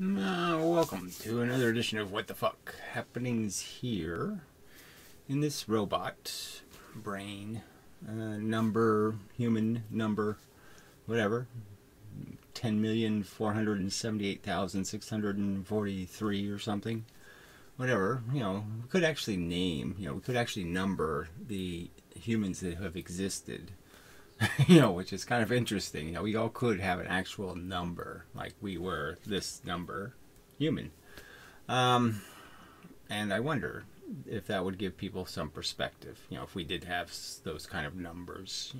Welcome to another edition of What the Fuck Happenings here in this robot brain number, human number, whatever, 10,478,643 or something, whatever. We could actually name, we could actually number the humans that have existed. Which is kind of interesting. We all could have an actual number, like we were this number human. And I wonder if that would give people some perspective, if we did have those kind of numbers,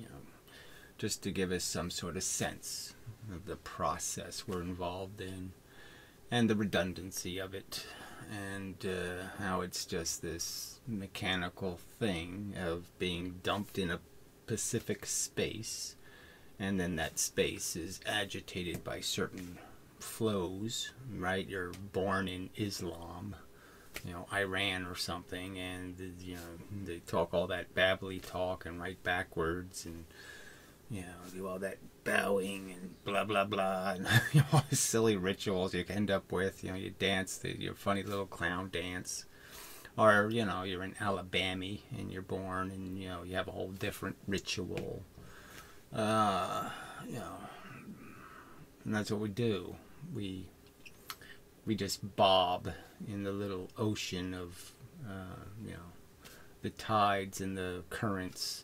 just to give us some sort of sense of the process we're involved in and the redundancy of it, and how it's just this mechanical thing of being dumped in a specific space, and then that space is agitated by certain flows, right? You're born in Islam, Iran or something, and they talk all that babbly talk and write backwards, and do all that bowing and blah blah blah, and all the silly rituals you end up with. You dance your funny little clown dance. Or, you're in Alabama and you're born and, you have a whole different ritual. And that's what we do. We just bob in the little ocean of, the tides and the currents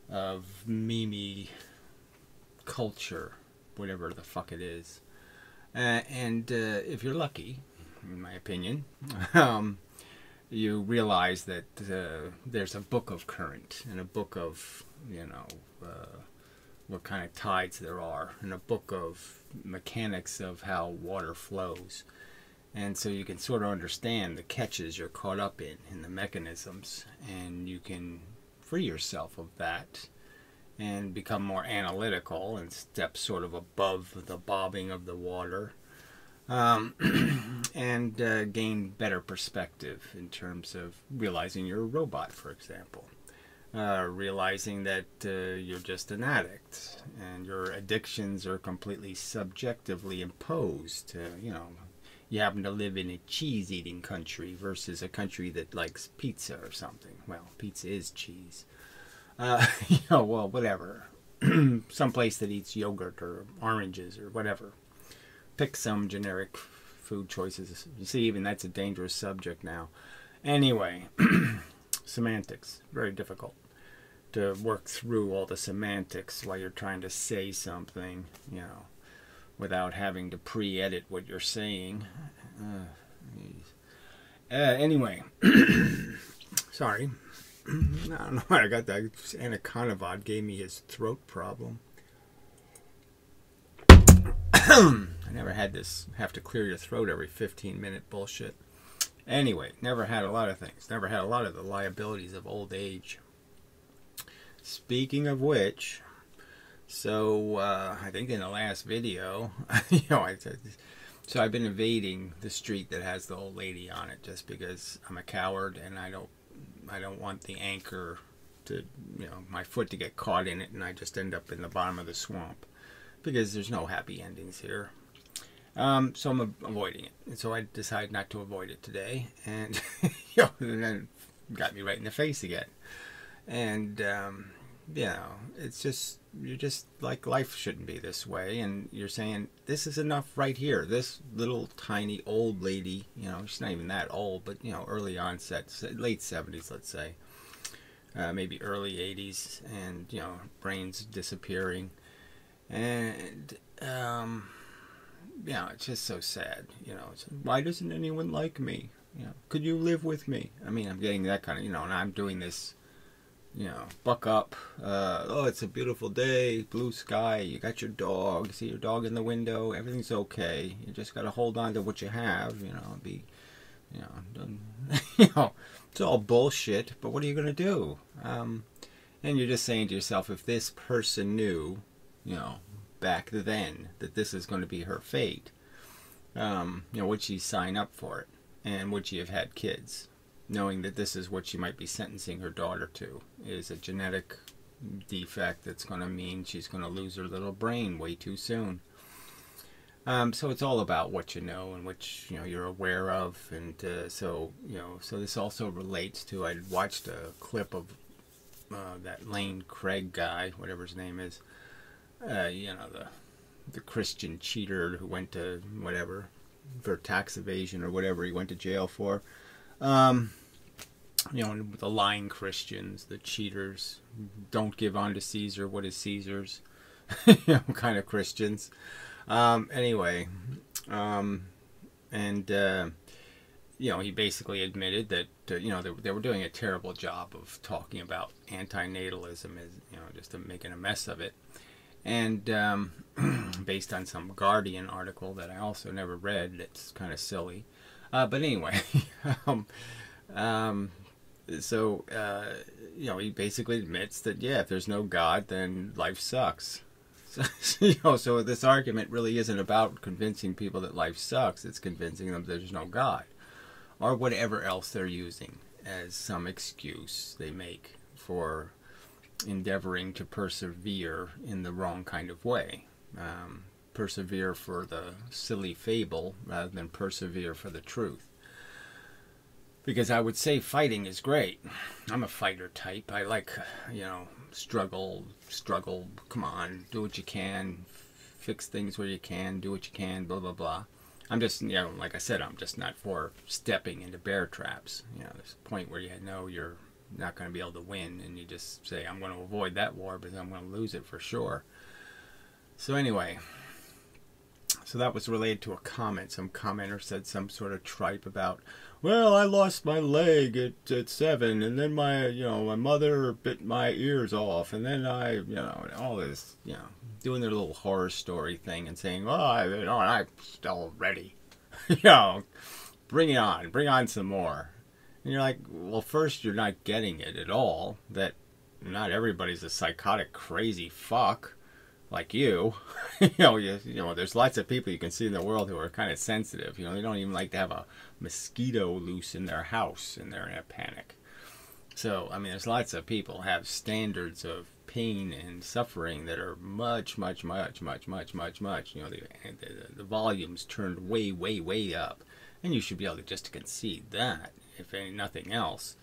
of meme culture, whatever the fuck it is. And if you're lucky, in my opinion, you realize that there's a book of current and a book of, what kind of tides there are, and a book of mechanics of how water flows. And so you can sort of understand the catches you're caught up in the mechanisms, and you can free yourself of that and become more analytical and step sort of above the bobbing of the water. And gain better perspective in terms of realizing you're a robot, for example. Realizing that you're just an addict and your addictions are completely subjectively imposed. You happen to live in a cheese-eating country versus a country that likes pizza or something. Well, pizza is cheese. Well, whatever. Some place that eats yogurt or oranges or whatever. Pick some generic food choices. You see, even that's a dangerous subject now. Anyway, semantics. Very difficult to work through all the semantics while you're trying to say something, without having to pre-edit what you're saying. Anyway, sorry. I don't know why I got that. Anaconavod gave me his throat problem. I never had this have to clear your throat every 15-minute bullshit. Anyway, never had a lot of things. Never had a lot of the liabilities of old age. Speaking of which, so I think in the last video, so I've been evading the street that has the old lady on it just because I'm a coward and I don't want the anchor to, my foot to get caught in it and I just end up in the bottom of the swamp. Because there's no happy endings here. So I'm avoiding it. And so I decided not to avoid it today. And, and then it got me right in the face again. And, it's just, you're just like, life shouldn't be this way. And you're saying, this is enough right here. This little tiny old lady, she's not even that old, but, early onset, late 70s, let's say. Maybe early 80s. And, brain's disappearing. And, it's just so sad, why doesn't anyone like me? Could you live with me? I mean, I'm getting that kind of, and I'm doing this, buck up, oh, it's a beautiful day, blue sky, you got your dog, see your dog in the window, everything's okay, you just got to hold on to what you have, it's all bullshit, but what are you going to do? And you're just saying to yourself, if this person knew, back then that this is going to be her fate, would she sign up for it? And would she have had kids? Knowing that this is what she might be sentencing her daughter to, is a genetic defect that's going to mean she's going to lose her little brain way too soon. So it's all about what you know and which you're aware of, and so this also relates to, I watched a clip of that Lane Craig guy, whatever his name is, the Christian cheater who went to whatever for tax evasion or whatever he went to jail for. The lying Christians, the cheaters, don't give on to Caesar what is Caesar's, kind of Christians. Anyway, he basically admitted that they were doing a terrible job of talking about antinatalism as just making a mess of it, and based on some Guardian article that I also never read. It's kind of silly, but anyway, he basically admits that if there's no God, then life sucks. So this argument really isn't about convincing people that life sucks. It's convincing them there's no God, or whatever else they're using as some excuse they make for endeavoring to persevere in the wrong kind of way. Persevere for the silly fable rather than persevere for the truth. Because I would say fighting is great. I'm a fighter type. I like, struggle, come on, do what you can, fix things where you can, do what you can, blah, blah, blah. I'm just, like I said, I'm just not for stepping into bear traps. There's a point where you're not going to be able to win, and you just say, I'm going to avoid that war, but I'm going to lose it for sure. So anyway, so that was related to a comment. Some commenter said some sort of tripe about, well, I lost my leg at 7, and then my mother bit my ears off, and then all this, doing their little horror story thing and saying, well, I'm still ready. Bring it on, bring on some more. And you're like, well, first, you're not getting it at all, that not everybody's a psychotic, crazy fuck like you. There's lots of people you can see in the world who are kind of sensitive. They don't even like to have a mosquito loose in their house, and they're in a panic. So, there's lots of people have standards of pain and suffering that are much, much, much, much, much, much, much. The volume's turned way, way, way up. And you should be able to just concede that, if nothing else.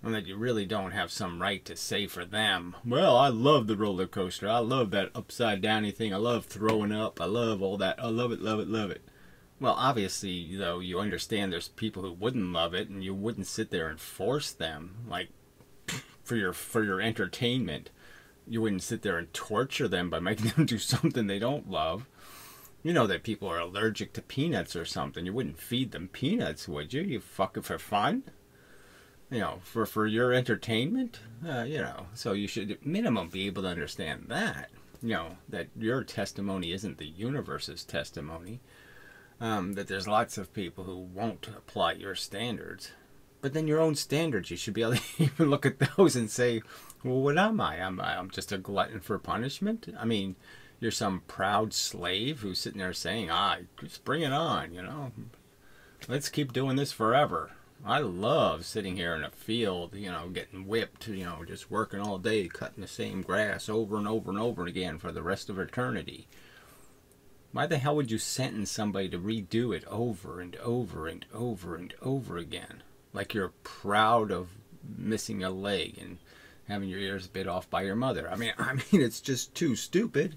And that you really don't have some right to say for them, well, I love the roller coaster. I love that upside downy thing. I love throwing up. I love all that. I love it, love it, love it. Well, obviously, though, you understand there's people who wouldn't love it, and you wouldn't sit there and force them, like, for your entertainment. You wouldn't sit there and torture them by making them do something they don't love. You know that people are allergic to peanuts or something. You wouldn't feed them peanuts, would you? You fuck it for fun? For your entertainment? So you should at minimum be able to understand that. That your testimony isn't the universe's testimony. That there's lots of people who won't apply your standards. But then your own standards, you should be able to even look at those and say, well, what am I? I'm just a glutton for punishment? You're some proud slave who's sitting there saying, just bring it on, Let's keep doing this forever. I love sitting here in a field, getting whipped, just working all day, cutting the same grass over and over and over again for the rest of eternity. Why the hell would you sentence somebody to redo it over and over and over and over again? Like you're proud of missing a leg and having your ears bit off by your mother. It's just too stupid.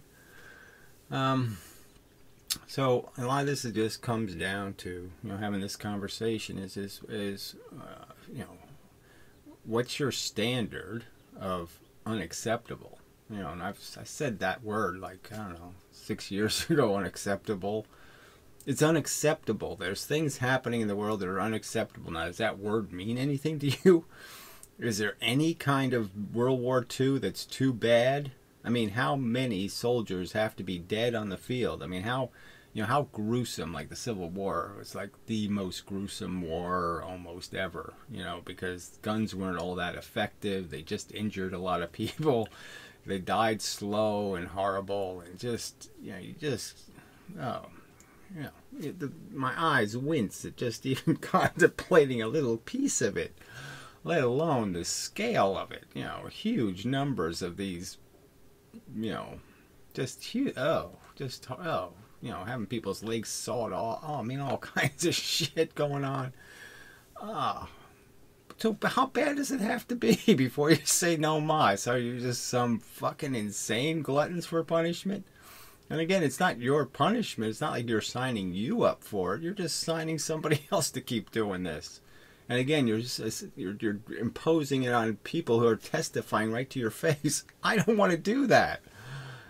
So a lot of this just comes down to having this conversation is what's your standard of unacceptable? And I said that word like 6 years ago. Unacceptable. It's unacceptable. There's things happening in the world that are unacceptable. Now, does that word mean anything to you? Is there any kind of World War II that's too bad? How many soldiers have to be dead on the field? How gruesome, like the Civil War was like the most gruesome war almost ever, because guns weren't all that effective. They just injured a lot of people. They died slow and horrible, and my eyes wince at just even contemplating a little piece of it, let alone the scale of it. Huge numbers of these, just huge. having people's legs sawed off. Oh, I mean, all kinds of shit going on. Ah. So how bad does it have to be before you say no mas? Are you just some fucking insane gluttons for punishment? And again, it's not your punishment. It's not like you're signing you up for it. You're just signing somebody else to keep doing this. And again, you're imposing it on people who are testifying right to your face. I don't want to do that.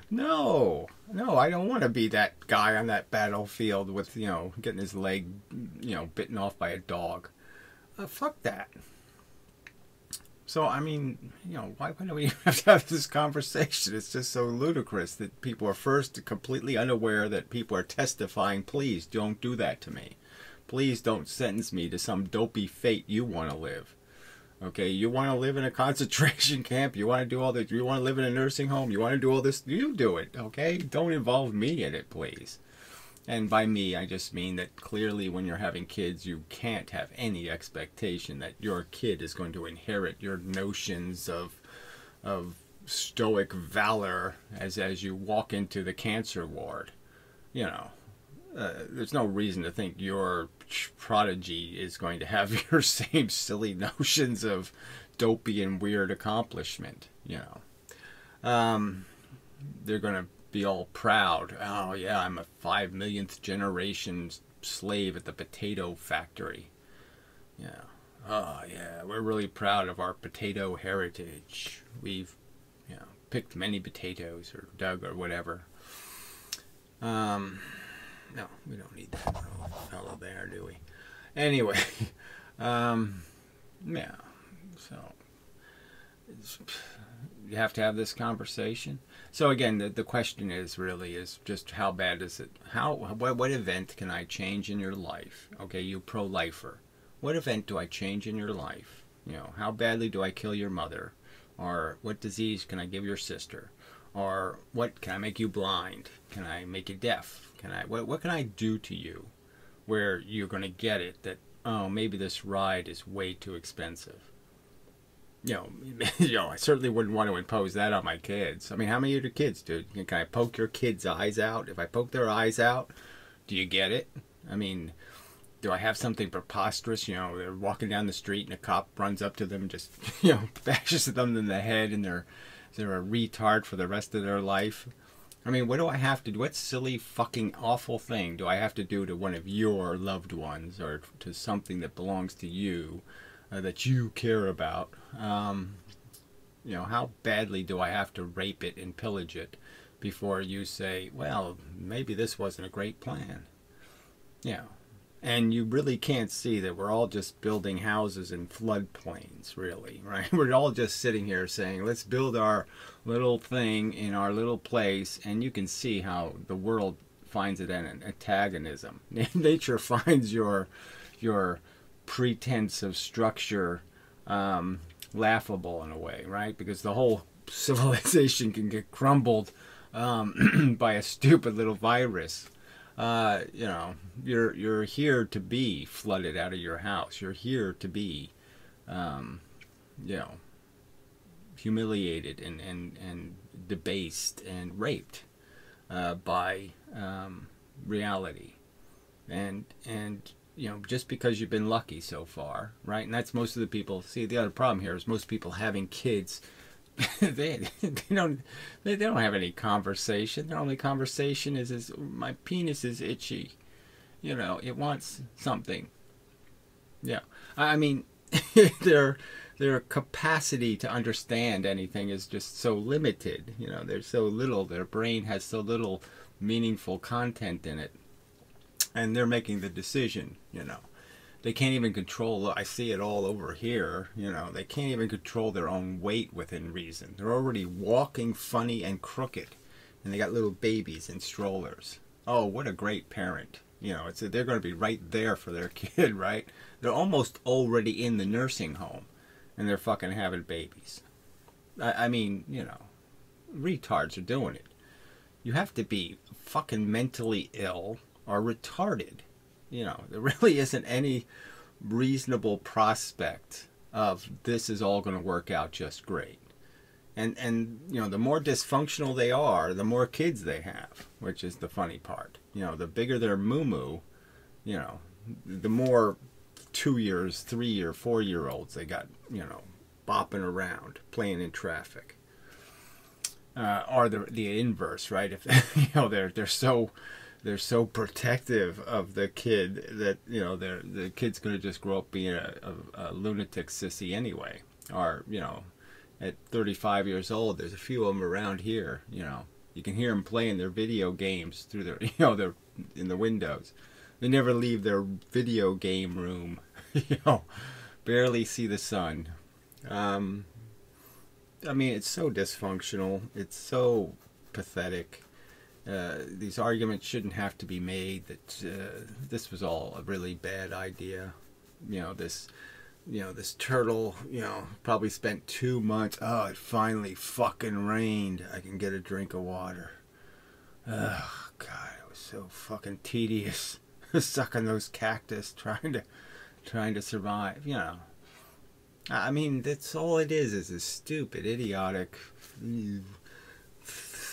No, I don't want to be that guy on that battlefield with, getting his leg, bitten off by a dog. Fuck that. So, I mean, why do we have to have this conversation? It's just so ludicrous that people are first completely unaware that people are testifying, please don't do that to me. Please don't sentence me to some dopey fate you want to live. Okay, you want to live in a concentration camp, you want to do all that, you want to live in a nursing home, you want to do all this, you do it, okay? Don't involve me in it, please. And by me, I just mean that clearly when you're having kids, you can't have any expectation that your kid is going to inherit your notions of stoic valor as you walk into the cancer ward. There's no reason to think your prodigy is going to have your same silly notions of dopey and weird accomplishment. They're going to be all proud. Oh yeah, I'm a 5 millionth generation slave at the potato factory. Yeah. Oh yeah, we're really proud of our potato heritage. We've, picked many potatoes or dug or whatever. No, we don't need that fellow there, do we? Anyway, yeah. So you have to have this conversation. So again, the question is just how bad is it? What event can I change in your life? Okay, you pro-lifer. What event do I change in your life? How badly do I kill your mother? Or what disease can I give your sister? Or what can I make you blind? Can I make you deaf? What can I do to you where you're going to get it that, oh, maybe this ride is way too expensive? I certainly wouldn't want to impose that on my kids. I mean, how many of your kids, dude? Can I poke your kids' eyes out? If I poke their eyes out, do you get it? I mean, do I have something preposterous? They're walking down the street and a cop runs up to them and just, bashes them in the head and they're a retard for the rest of their life. I mean, what do I have to do? What silly fucking awful thing do I have to do to one of your loved ones or to something that belongs to you? That you care about, how badly do I have to rape it and pillage it before you say, well, maybe this wasn't a great plan? And you really can't see that we're all just building houses in floodplains, really, right? We're all just sitting here saying, let's build our little thing in our little place, and you can see how the world finds it an antagonism. Nature finds your pretense of structure laughable in a way, right? Because the whole civilization can get crumbled by a stupid little virus. You're here to be flooded out of your house. You're here to be, humiliated and debased and raped by reality, and just because you've been lucky so far, right? And that's most of the people. See, the other problem here is most people having kids, they don't have any conversation. Their only conversation is my penis is itchy. It wants something. Yeah, I mean, their capacity to understand anything is just so limited. There's so little. Their brain has so little meaningful content in it. And they're making the decision, They can't even control, I see it all over here, they can't even control their own weight within reason. They're already walking funny and crooked. And they got little babies in strollers. Oh, what a great parent. They're going to be right there for their kid, right? They're almost already in the nursing home. And they're fucking having babies. I mean, retards are doing it. You have to be fucking mentally ill are retarded. There really isn't any reasonable prospect of this is all going to work out just great. And you know, the more dysfunctional they are, the more kids they have, which is the funny part. You know, the bigger their moo, you know, the more 2 years, 3 year, 4 year olds they got, you know, bopping around, playing in traffic. Or the inverse, right? If you know they're so protective of the kid that, you know, the kid's gonna just grow up being a lunatic sissy anyway. Or, you know, at 35 years old, there's a few of them around here. You know, you can hear them playing their video games through their, you know, they're in the windows. They never leave their video game room. You know, barely see the sun. I mean, it's so dysfunctional. It's so pathetic. These arguments shouldn't have to be made that this was all a really bad idea. You know, this turtle, you know, probably spent 2 months. Oh, it finally fucking rained. I can get a drink of water. Oh, God, it was so fucking tedious. Sucking those cactus, trying to survive, you know. I mean, that's all it is a stupid, idiotic, you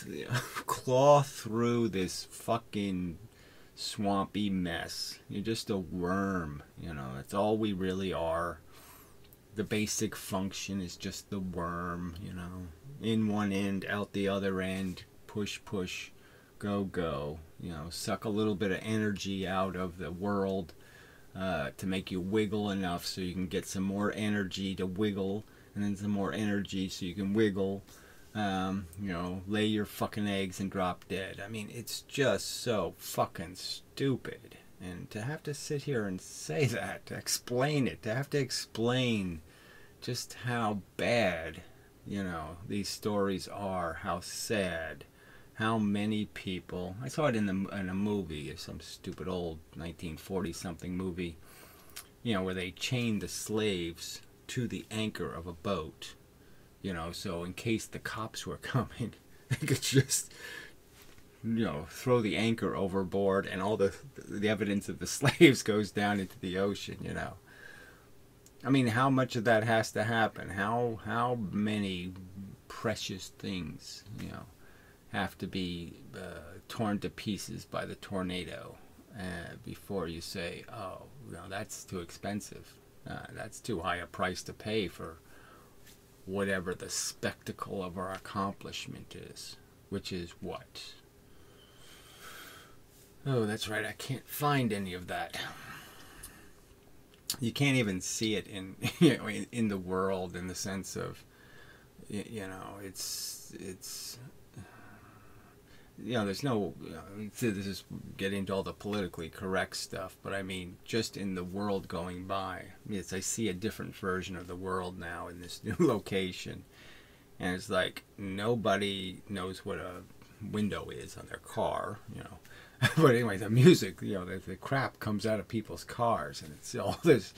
know, claw through this fucking swampy mess. You're just a worm, you know. That's all we really are. The basic function is just the worm, you know. In one end, out the other end, push, push, go, go. You know, suck a little bit of energy out of the world. To make you wiggle enough so you can get some more energy to wiggle, and then some more energy so you can wiggle, you know, lay your fucking eggs and drop dead. I mean, it's just so fucking stupid. And to have to sit here and say that, to explain it, to have to explain just how bad, you know, these stories are, how sad, how many people. I saw it in a movie, some stupid old 1940-something movie, you know, where they chained the slaves to the anchor of a boat, you know, so in case the cops were coming, they could just, you know, throw the anchor overboard, and all the evidence of the slaves goes down into the ocean, you know. I mean, how much of that has to happen? How many precious things, you know, have to be torn to pieces by the tornado before you say, oh, you know, that's too expensive. That's too high a price to pay for whatever the spectacle of our accomplishment is. Which is what? Oh, that's right, I can't find any of that. You can't even see it in, you know, in the world, in the sense of, you know, it's you know, there's no, you know, this is getting into all the politically correct stuff, but I mean, just in the world going by, yes, I see a different version of the world now in this new location, and it's like nobody knows what a window is on their car, you know. But anyway, the music, you know, the crap comes out of people's cars, and it's all this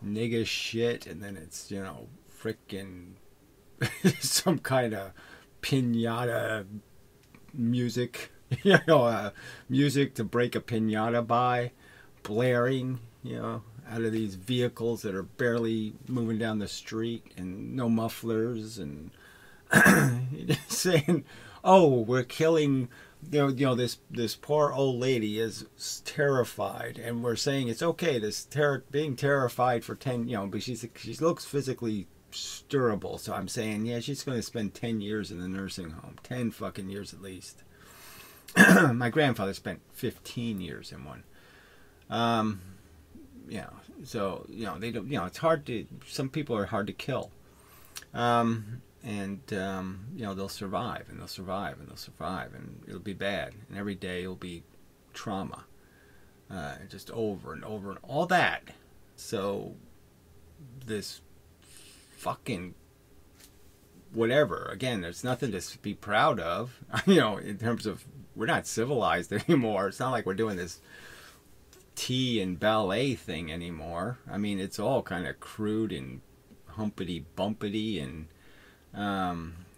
nigga shit, and then it's, you know, frickin' some kind of pinata music, you know, music to break a pinata by, blaring, you know, out of these vehicles that are barely moving down the street, and no mufflers, and saying, oh, we're killing, you know, this poor old lady is terrified, and we're saying it's okay, being terrified for 10, you know, but she looks physically stirrable, so I'm saying, yeah, she's going to spend 10 years in the nursing home, 10 fucking years at least. My grandfather spent 15 years in one. You know, so, you know, they don't, you know, it's hard to, some people are hard to kill, and you know, they'll survive, and they'll survive, and they'll survive, and it'll be bad, and every day it'll be trauma, just over and over and all that. So this fucking whatever, again, there's nothing to be proud of, you know, in terms of, we're not civilized anymore. It's not like we're doing this tea and ballet thing anymore. I mean, it's all kind of crude and humpity bumpity, and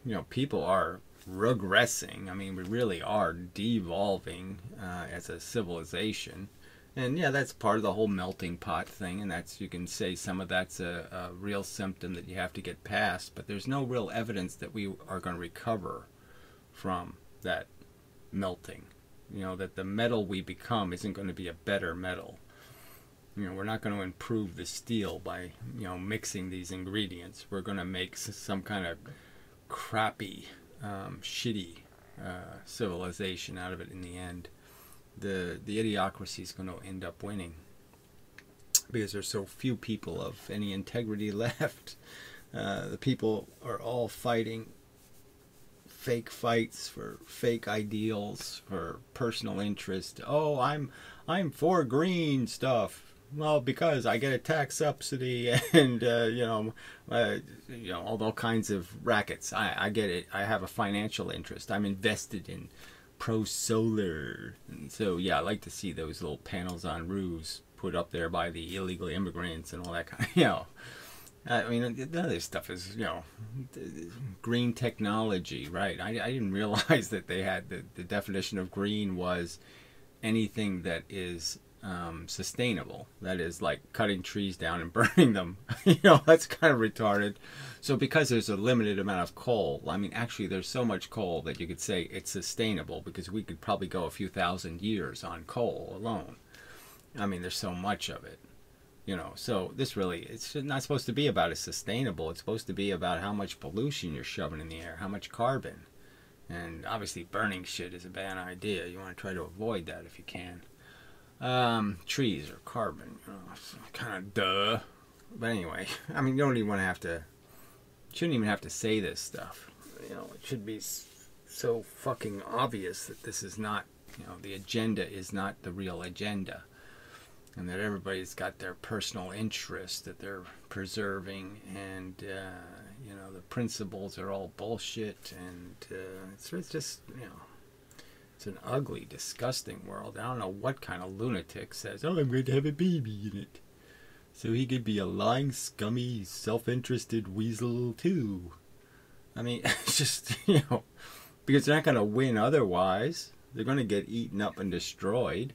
you know, people are regressing. I mean, we really are devolving as a civilization, And yeah, that's part of the whole melting pot thing, and that's, you can say some of that's a real symptom that you have to get past, but there's no real evidence that we are going to recover from that melting. You know, that the metal we become isn't going to be a better metal. You know, we're not going to improve the steel by, you know, mixing these ingredients. We're going to make some kind of crappy, shitty civilization out of it in the end. The idiocracy is going to end up winning because there's so few people of any integrity left. The people are all fighting fake fights for fake ideals, for personal interest. Oh, I'm for green stuff. Well, because I get a tax subsidy and all kinds of rackets. I get it. I have a financial interest. I'm invested in pro-solar. And so yeah, I like to see those little panels on roofs put up there by the illegal immigrants and all that kind of, I mean, none of this stuff is, green technology, right? I didn't realize that they had the definition of green was anything that is sustainable. That is like cutting trees down and burning them. That's kind of retarded. So because there's a limited amount of coal, I mean, actually there's so much coal that you could say it's sustainable because we could probably go a few thousand years on coal alone. I mean, there's so much of it. So this really, it's not supposed to be about it's sustainable. It's supposed to be about how much pollution you're shoving in the air, how much carbon. And obviously burning shit is a bad idea. You want to try to avoid that if you can. Trees or carbon, kind of duh. But anyway, I mean, you don't even want to shouldn't even have to say this stuff. It should be so fucking obvious that this is not, the agenda is not the real agenda. And that everybody's got their personal interest that they're preserving, and the principles are all bullshit, and it's just it's an ugly, disgusting world. I don't know what kind of lunatic says, "Oh, I'm going to have a baby in it, so he could be a lying, scummy, self-interested weasel too." I mean, it's just because they're not going to win otherwise. They're going to get eaten up and destroyed.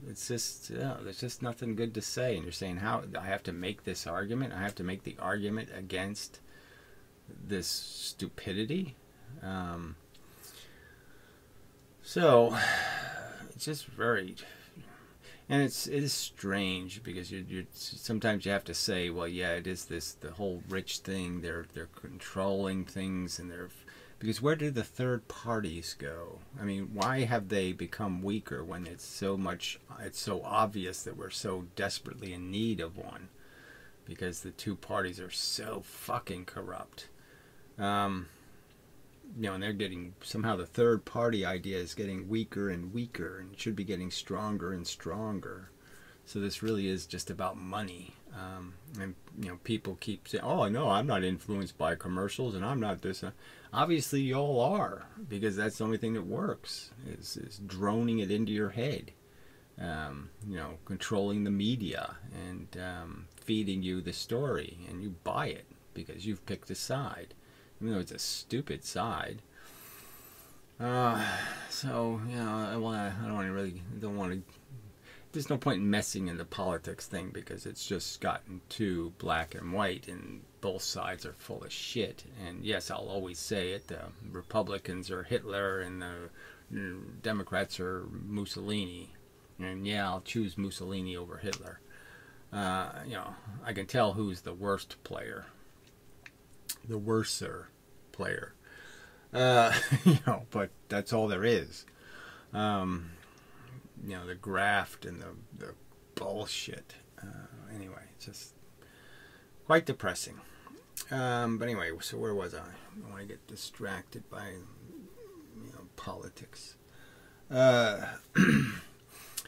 It's just, there's just nothing good to say. And you're saying, how I have to make this argument? I have to make the argument against this stupidity? So it's just very, and it is strange because you sometimes you have to say, well, yeah, it is the whole rich thing. They're controlling things, and because where do the third parties go? I mean, why have they become weaker when it's so obvious that we're so desperately in need of one? Because the two parties are so fucking corrupt. And they're somehow the third party idea is getting weaker and weaker, and should be getting stronger and stronger. So this really is just about money. And people keep saying, "Oh, no, I'm not influenced by commercials, and I'm not this." Obviously, you all are, because that's the only thing that works is droning it into your head. Controlling the media and feeding you the story, and you buy it because you've picked a side, even though it's a stupid side. I don't want to. There's no point in messing in the politics thing because it's just gotten too black and white, and both sides are full of shit. And yes, I'll always say it: the Republicans are Hitler, and the Democrats are Mussolini. And yeah, I'll choose Mussolini over Hitler. I can tell who's the worst player, the worser player. But that's all there is. The graft and the bullshit. Anyway, it's just quite depressing. But anyway, so where was I? I don't want to get distracted by politics.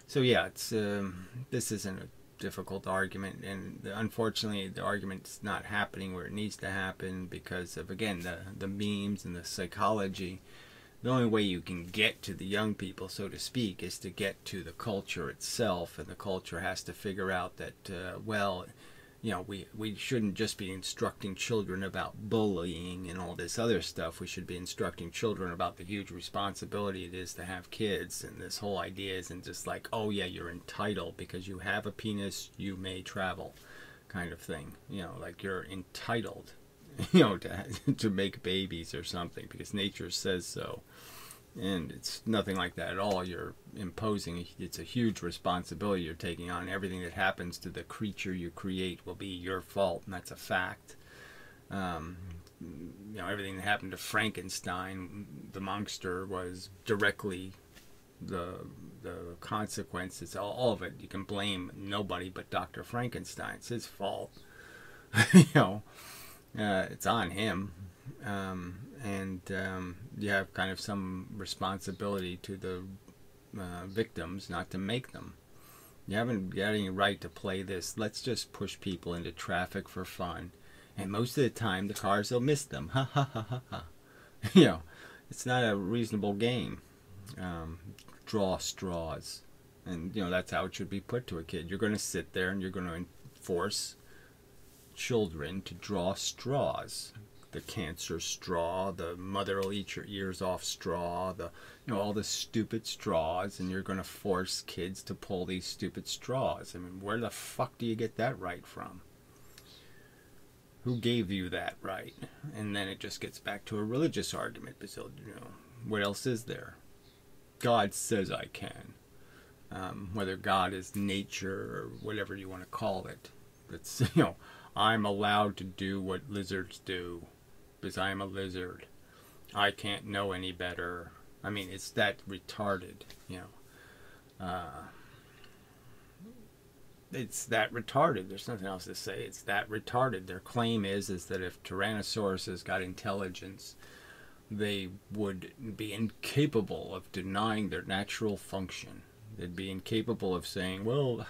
So yeah, it's this isn't a difficult argument, and unfortunately the argument's not happening where it needs to happen because of, again, the memes and the psychology. The only way you can get to the young people, so to speak, is to get to the culture itself, and the culture has to figure out that, we shouldn't just be instructing children about bullying and all this other stuff. We should be instructing children about the huge responsibility it is to have kids. And this whole idea isn't just like, oh yeah, you're entitled because you have a penis, you may travel, kind of thing. Like you're entitled, to make babies or something because nature says so. And it's nothing like that at all. You're imposing, it's a huge responsibility you're taking on. Everything that happens to the creature you create will be your fault, and that's a fact. Everything that happened to Frankenstein, the monster, was directly the consequence. It's all of it. You can blame nobody but Dr. Frankenstein. It's his fault. It's on him. And you have kind of some responsibility to the victims not to make them. You haven't got any right to play this. Let's just push people into traffic for fun. And most of the time, the cars will miss them. Ha ha ha ha ha. It's not a reasonable game. Draw straws. And, that's how it should be put to a kid. You're going to sit there and you're going to enforce children to draw straws. The cancer straw, the mother will eat your ears off straw, all the stupid straws, and you're going to force kids to pull these stupid straws. I mean, where the fuck do you get that right from? Who gave you that right? And then it just gets back to a religious argument. So, what else is there? God says I can. Whether God is nature or whatever you want to call it. It's, I'm allowed to do what lizards do. Because I am a lizard. I can't know any better. I mean, it's that retarded, it's that retarded. There's nothing else to say. It's that retarded. Their claim is that if Tyrannosauruses got intelligence, they would be incapable of denying their natural function. They'd be incapable of saying, well,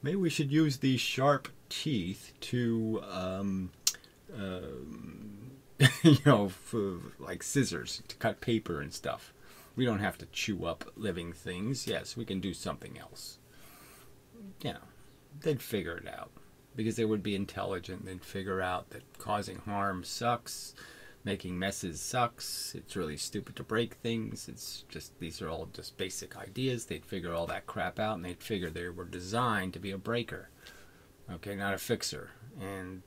maybe we should use these sharp teeth to... like scissors to cut paper and stuff. We don't have to chew up living things. Yes, we can do something else. They'd figure it out because they would be intelligent. They'd figure out that causing harm sucks, making messes sucks. It's really stupid to break things. It's just, these are all just basic ideas. They'd figure all that crap out, and they'd figure they were designed to be a breaker. Okay, not a fixer. And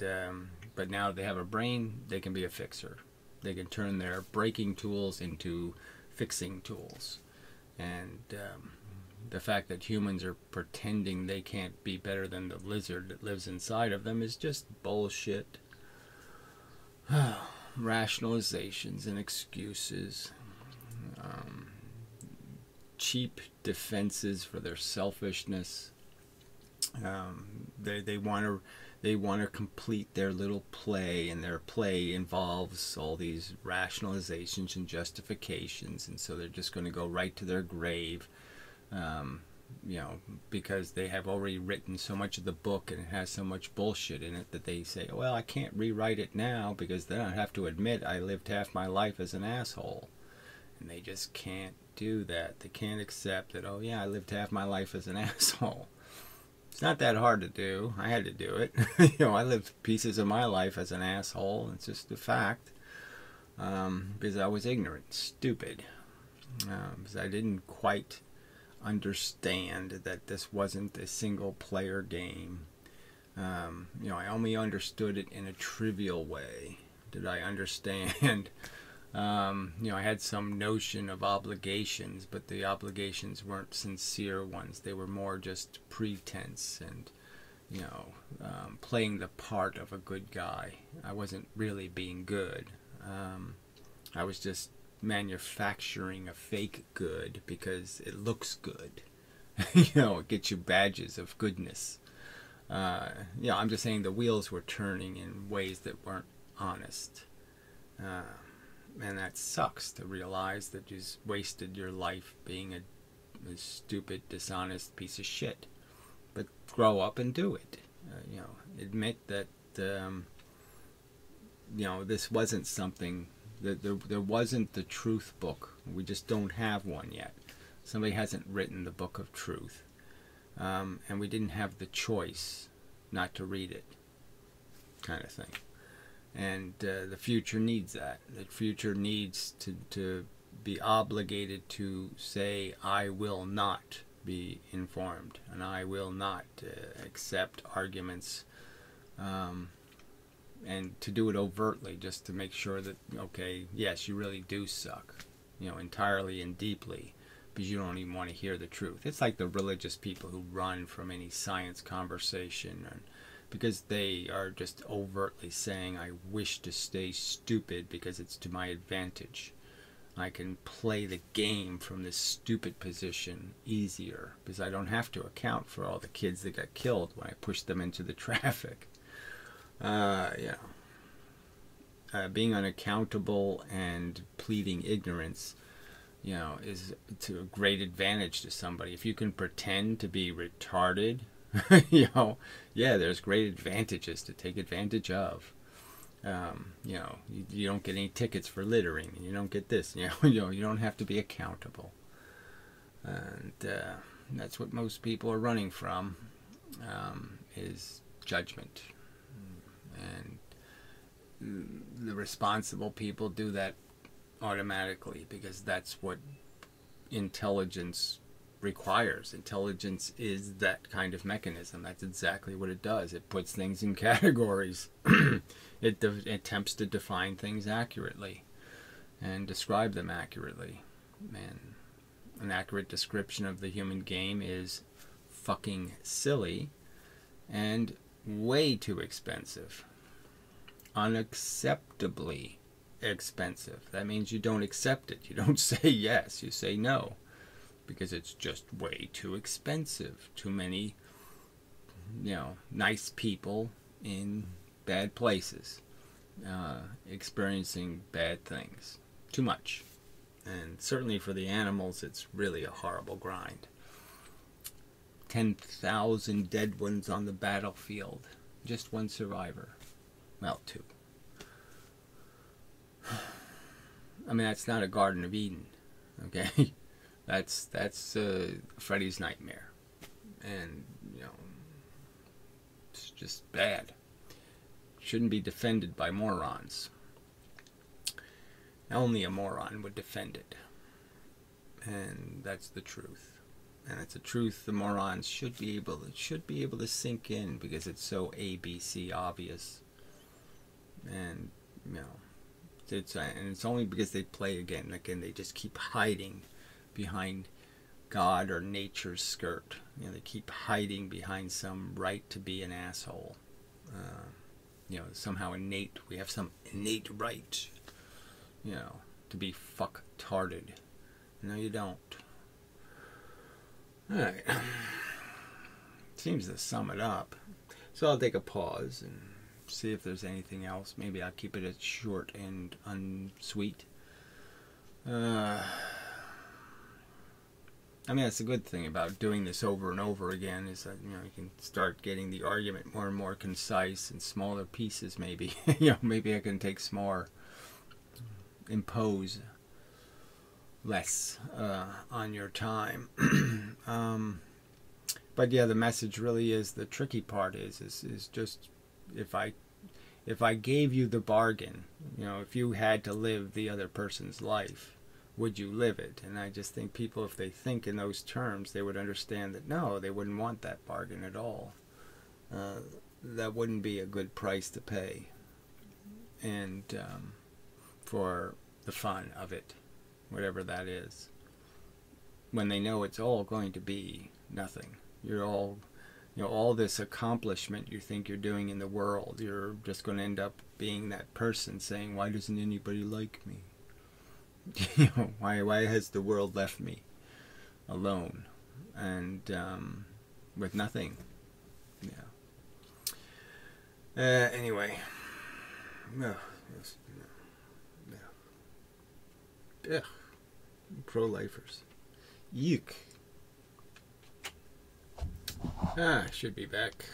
but now that they have a brain, they can be a fixer. They can turn their breaking tools into fixing tools. And the fact that humans are pretending they can't be better than the lizard that lives inside of them is just bullshit. Rationalizations and excuses. Cheap defenses for their selfishness. They want to complete their little play, and their play involves all these rationalizations and justifications, and so they're just going to go right to their grave, because they have already written so much of the book and it has so much bullshit in it that they say, well, I can't rewrite it now because then I have to admit I lived half my life as an asshole. And they just can't do that. They can't accept that, oh yeah, I lived half my life as an asshole. It's not that hard to do. I had to do it. I lived pieces of my life as an asshole. It's just a fact. Because I was ignorant, stupid. Because I didn't quite understand that this wasn't a single player game. I only understood it in a trivial way. Did I understand? I had some notion of obligations, but the obligations weren't sincere ones. They were more just pretense and, playing the part of a good guy. I wasn't really being good. I was just manufacturing a fake good because it looks good. It gets you badges of goodness. I'm just saying the wheels were turning in ways that weren't honest. And that sucks to realize that you just wasted your life being a stupid, dishonest piece of shit. But grow up and do it. Admit that, this wasn't something, that there wasn't the truth book. We just don't have one yet. Somebody hasn't written the book of truth. And we didn't have the choice not to read it. kind of thing. And the future needs that. The future needs to be obligated to say, I will not be informed, and I will not accept arguments, and to do it overtly, just to make sure that, okay, yes, you really do suck, entirely and deeply, because you don't even want to hear the truth. It's like the religious people who run from any science conversation, and because they are just overtly saying, I wish to stay stupid because it's to my advantage. I can play the game from this stupid position easier because I don't have to account for all the kids that got killed when I pushed them into the traffic. Being unaccountable and pleading ignorance, is to a great advantage to somebody. If you can pretend to be retarded, there's great advantages to take advantage of. You don't get any tickets for littering. You don't get this. You don't have to be accountable. And that's what most people are running from, is judgment. And the responsible people do that automatically because that's what intelligence requires. Intelligence is that kind of mechanism. That's exactly what it does. It puts things in categories. It attempts to define things accurately and describe them accurately. And an accurate description of the human game is fucking silly and way too expensive. Unacceptably expensive. That means you don't accept it. You don't say yes. You say no. Because it's just way too expensive. Too many, nice people in bad places, experiencing bad things. Too much. And certainly for the animals, it's really a horrible grind. 10,000 dead ones on the battlefield. Just one survivor. Well, 2. I mean, that's not a Garden of Eden, okay? That's Freddy's nightmare. And, it's just bad. Shouldn't be defended by morons. Only a moron would defend it. And that's the truth. And it's a truth the morons should be able to sink in because it's so ABC obvious. And, it's only because they play again, they just keep hiding behind God or nature's skirt. They keep hiding behind some right to be an asshole. Somehow we have some innate right, to be fucktarded. No, you don't. Alright. Seems to sum it up. So I'll take a pause and see if there's anything else. Maybe I'll keep it as short and unsweet. I mean, that's a good thing about doing this over and over again, is that, you can start getting the argument more and more concise in smaller pieces, maybe. Maybe I can take some more, impose less on your time. But yeah, the message really is, the tricky part is just, if I gave you the bargain, if you had to live the other person's life, would you live it? And I just think people, if they think in those terms, they would understand that no, they wouldn't want that bargain at all. That wouldn't be a good price to pay. And for the fun of it, whatever that is, when they know it's all going to be nothing. You're all, all this accomplishment you think you're doing in the world, you're just going to end up being that person saying, why doesn't anybody like me? Why has the world left me alone and with nothing? Anyway, pro-lifers. Yuck. I should be back.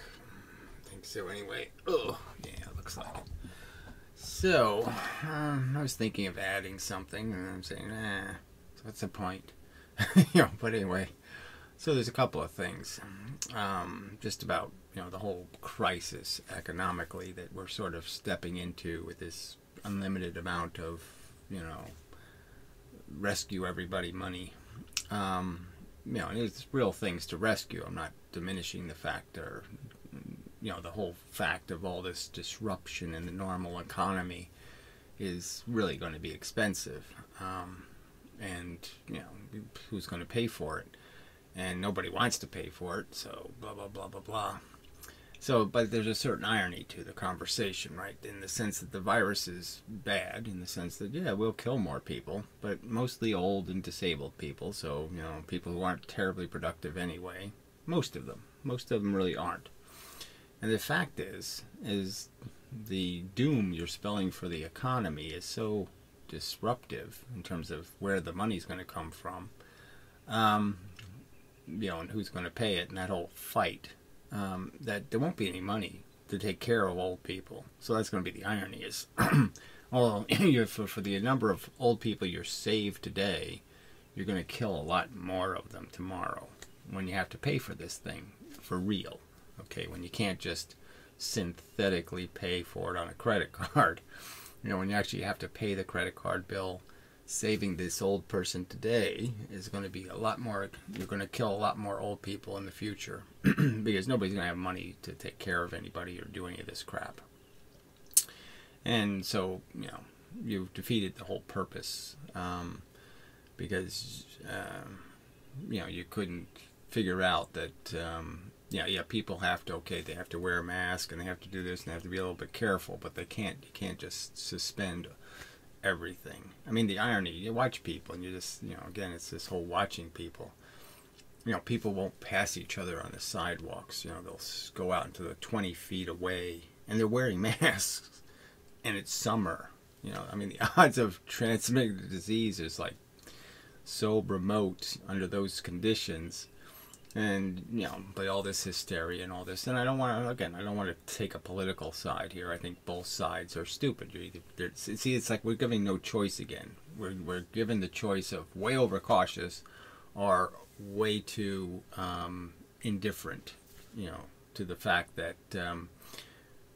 I think so anyway. Oh, yeah, looks like it. So, I was thinking of adding something, and I'm saying, so what's the point? But anyway, So there's a couple of things, just about the whole crisis economically that we're sort of stepping into with this unlimited amount of rescue everybody money. There's real things to rescue. I'm not diminishing the fact or the whole fact of all this disruption in the normal economy is really going to be expensive, and who's going to pay for it? And nobody wants to pay for it, so blah blah blah blah blah. So, but there's a certain irony to the conversation, right? In the sense that the virus is bad, in the sense that we'll kill more people, but mostly old and disabled people. So people who aren't terribly productive anyway. Most of them really aren't. And the fact is the doom you're spelling for the economy is so disruptive in terms of where the money's going to come from. And who's going to pay it, and that whole fight, that there won't be any money to take care of old people. So that's going to be the irony is, for the number of old people you're saved today, you're going to kill a lot more of them tomorrow when you have to pay for this thing for real. Okay, when you can't just synthetically pay for it on a credit card. When you actually have to pay the credit card bill, saving this old person today is going to be a lot more. You're going to kill a lot more old people in the future because nobody's going to have money to take care of anybody or do any of this crap. And so, you've defeated the whole purpose, because you couldn't figure out that people have to, they have to wear a mask and they have to do this and they have to be a little bit careful, but you can't just suspend everything. I mean, the irony, you watch people and you just, again, it's this whole watching people. People won't pass each other on the sidewalks. They'll go out into the 20 feet away and they're wearing masks and it's summer. I mean, the odds of transmitting the disease is like so remote under those conditions. And, but all this hysteria and all this. And I don't want to take a political side here. I think both sides are stupid. It's like we're giving no choice again. We're given the choice of way overcautious or way too indifferent, to the fact that,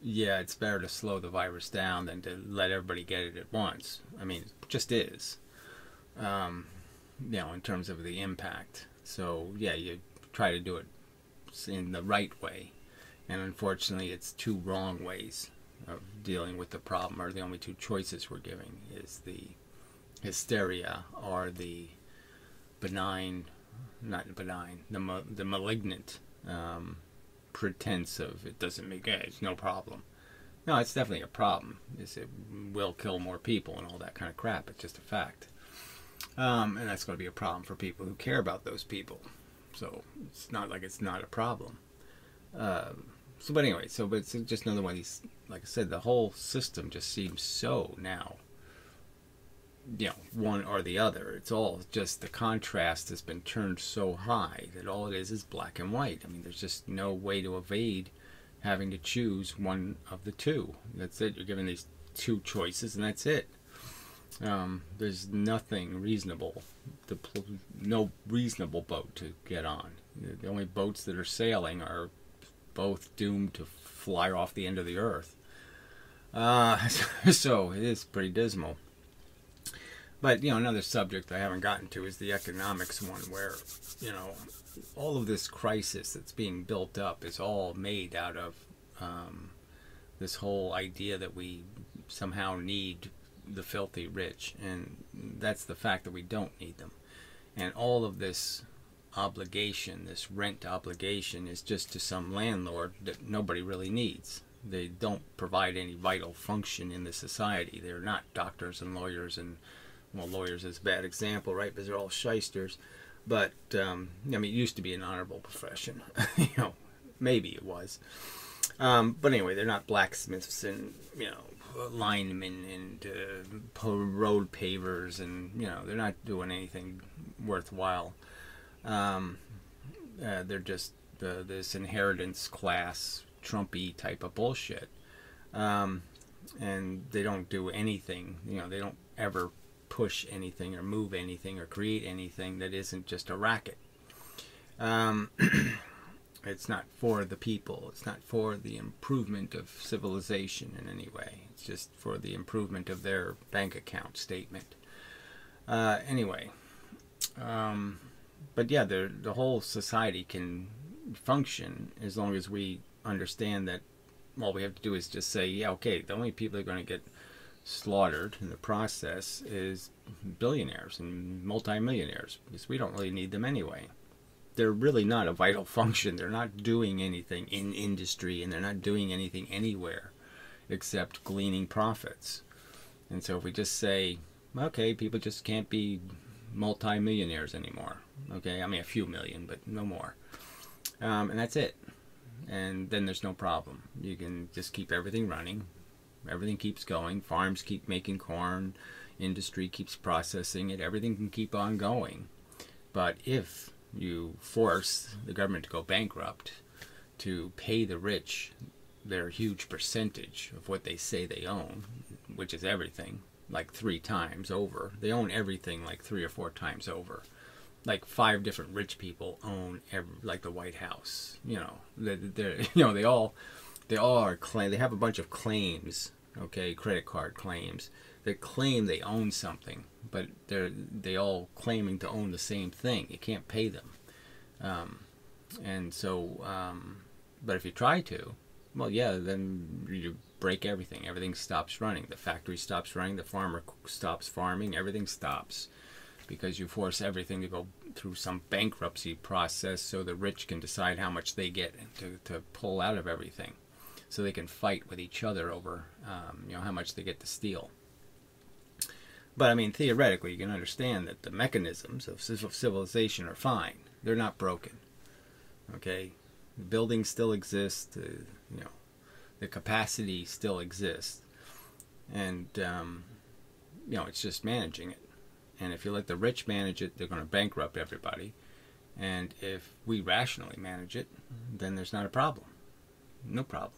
it's better to slow the virus down than to let everybody get it at once. I mean, it just is, in terms of the impact. So, you try to do it in the right way, and unfortunately it's two wrong ways of dealing with the problem, or the only two choices we're giving is the hysteria or the the malignant pretense of it doesn't make it's no problem. No, it's definitely a problem. It will kill more people and all that kind of crap. It's just a fact, and that's going to be a problem for people who care about those people. So it's not like it's not a problem. But it's just another one of these, like I said, the whole system just seems so now, one or the other. It's all just the contrast has been turned so high that all it is black and white. I mean, there's just no way to evade having to choose one of the two. That's it. You're given these two choices and that's it. There's nothing reasonable, no reasonable boat to get on. The only boats that are sailing are both doomed to fly off the end of the earth. So it is pretty dismal. But, another subject I haven't gotten to is the economics one, where, all of this crisis that's being built up is all made out of this whole idea that we somehow need the filthy rich, and that's the fact that we don't need them. And all of this obligation, this rent obligation, is just to some landlord that nobody really needs. They don't provide any vital function in the society. They're not doctors and lawyers, and lawyers is a bad example, right, because they're all shysters. But it used to be an honorable profession. Maybe it was, but anyway, they're not blacksmiths and linemen and road pavers, and they're not doing anything worthwhile. They're just this inheritance class Trumpy type of bullshit, and they don't do anything. They don't ever push anything or move anything or create anything that isn't just a racket. Um, it's not for the people. It's not for the improvement of civilization in any way. It's just for the improvement of their bank account statement. Anyway, but yeah, the whole society can function as long as we understand that all we have to do is just say, yeah, okay, the only people that are going to get slaughtered in the process is billionaires and multimillionaires, because we don't really need them anyway. They're really not a vital function. They're not doing anything in industry, and they're not doing anything anywhere except gleaning profits. And so if we just say, okay, people just can't be multimillionaires anymore. Okay, I mean a few million, but no more. And that's it. And then there's no problem. You can just keep everything running. Everything keeps going. Farms keep making corn. Industry keeps processing it. Everything can keep on going. But if you force the government to go bankrupt to pay the rich their huge percentage of what they say they own, which is everything, like 3 times over. They own everything like 3 or 4 times over. Like 5 different rich people own like the White House. You know, they all are they have a bunch of claims, okay, credit card claims that claim they own something, but they all claiming to own the same thing. You can't pay them, and so but if you try to, well, yeah, then you break everything. Everything stops running. The factory stops running. The farmer stops farming. Everything stops. Because you force everything to go through some bankruptcy process so the rich can decide how much they get to pull out of everything. So they can fight with each other over how much they get to steal. But I mean, theoretically, you can understand that the mechanisms of civilization are fine. They're not broken. Okay? The buildings still exist. The capacity still exists. And, it's just managing it. And if you let the rich manage it, they're going to bankrupt everybody. And if we rationally manage it, then there's not a problem. No problem.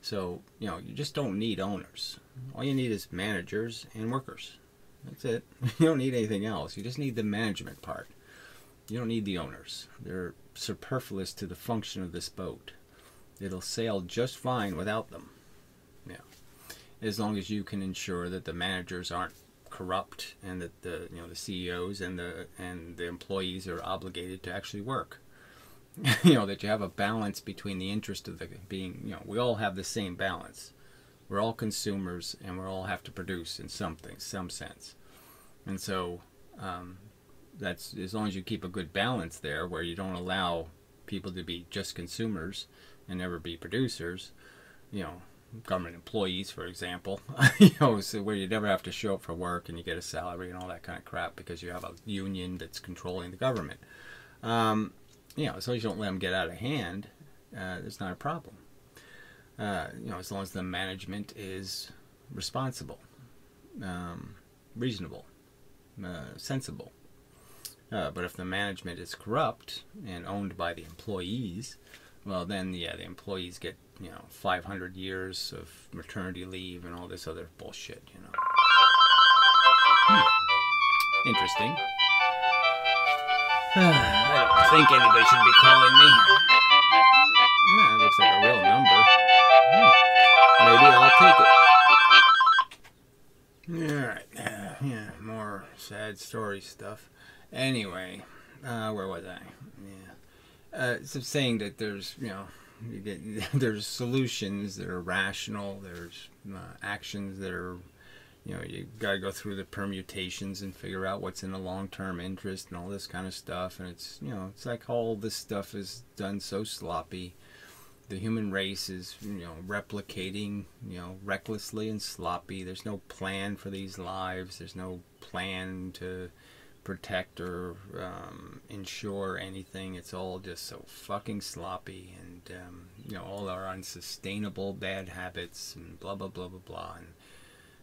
So, you just don't need owners. All you need is managers and workers. That's it. You don't need anything else. You just need the management part. You don't need the owners. They're superfluous to the function of this boat. It'll sail just fine without them. Yeah. As long as you can ensure that the managers aren't corrupt, and that the CEOs and the employees are obligated to actually work. That you have a balance between the interest of we all have the same balance. We're all consumers, and we all have to produce in some sense. And so that's as long as you keep a good balance there, where you don't allow people to be just consumers and never be producers. Government employees, for example, so where you never have to show up for work and you get a salary and all that kind of crap because you have a union that's controlling the government. As long as you don't let them get out of hand, there's not a problem. As long as the management is responsible, reasonable, sensible. But if the management is corrupt and owned by the employees, well, then, yeah, the employees get 500 years of maternity leave and all this other bullshit, Interesting. I don't think anybody should be calling me. That looks like a real number. Maybe I'll take it. Alright. More sad story stuff. Anyway, where was I? Yeah. So saying that there's, there's solutions that are rational. There's actions that are, you got to go through the permutations and figure out what's in the long-term interest and all this kind of stuff. And it's, it's like all this stuff is done so sloppy. The human race is, replicating, recklessly and sloppy. There's no plan for these lives. There's no plan to protect or ensure anything. It's all just so fucking sloppy, and all our unsustainable bad habits and blah blah blah blah blah. And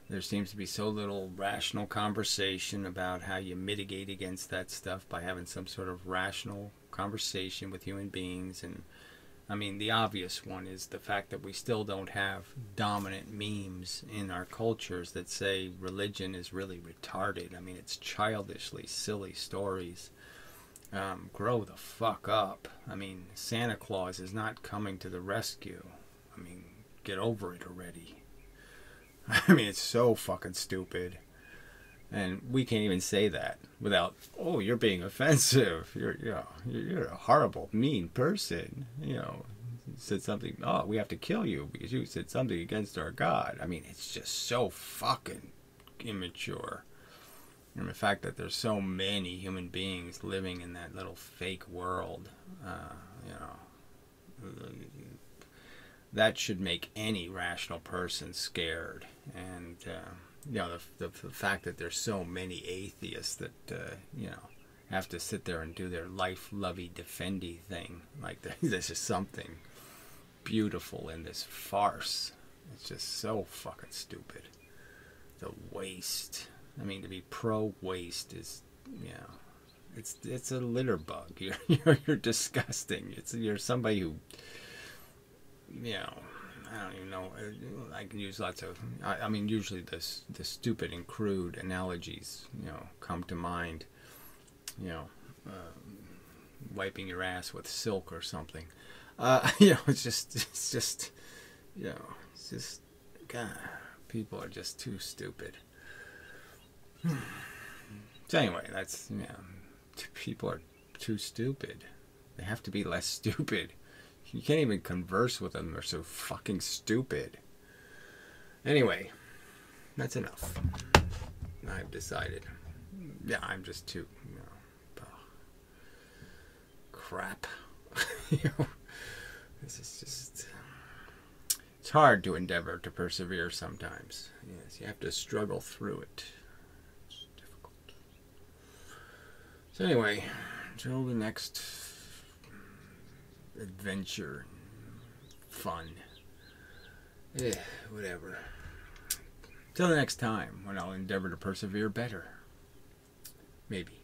there seems to be so little rational conversation about how you mitigate against that stuff by having some sort of rational conversation with human beings. And I mean, the obvious one is the fact that we still don't have dominant memes in our cultures that say religion is really retarded. I mean, it's childishly silly stories. grow the fuck up. I mean, Santa Claus is not coming to the rescue. I mean, get over it already. I mean, it's so fucking stupid. And we can't even say that without, oh, you're being offensive. You're a horrible, mean person. You know, said something, oh, we have to kill you because you said something against our God. I mean, it's just so fucking immature. And the fact that there's so many human beings living in that little fake world, you know, that should make any rational person scared. And, you know, the fact that there's so many atheists that, you know, have to sit there and do their life-lovey, defendy thing. Like, there's just something beautiful in this farce. It's just so fucking stupid. The waste. I mean, to be pro-waste is, you know, it's a litter bug. You're disgusting. You're somebody who, you know, I don't even know. I can use lots of. I mean, usually the stupid and crude analogies, you know, come to mind. You know, wiping your ass with silk or something. You know, it's just, you know, it's just, God, people are just too stupid. So anyway, that's, you know, people are too stupid. They have to be less stupid. You can't even converse with them. They're so fucking stupid. Anyway, that's enough. I've decided. Yeah, I'm just too, you know, crap. You know, this is just, it's hard to endeavor to persevere sometimes. Yes, you have to struggle through it. It's difficult. So anyway, until the next adventure, fun, whatever. Till the next time, when I'll endeavor to persevere better. Maybe.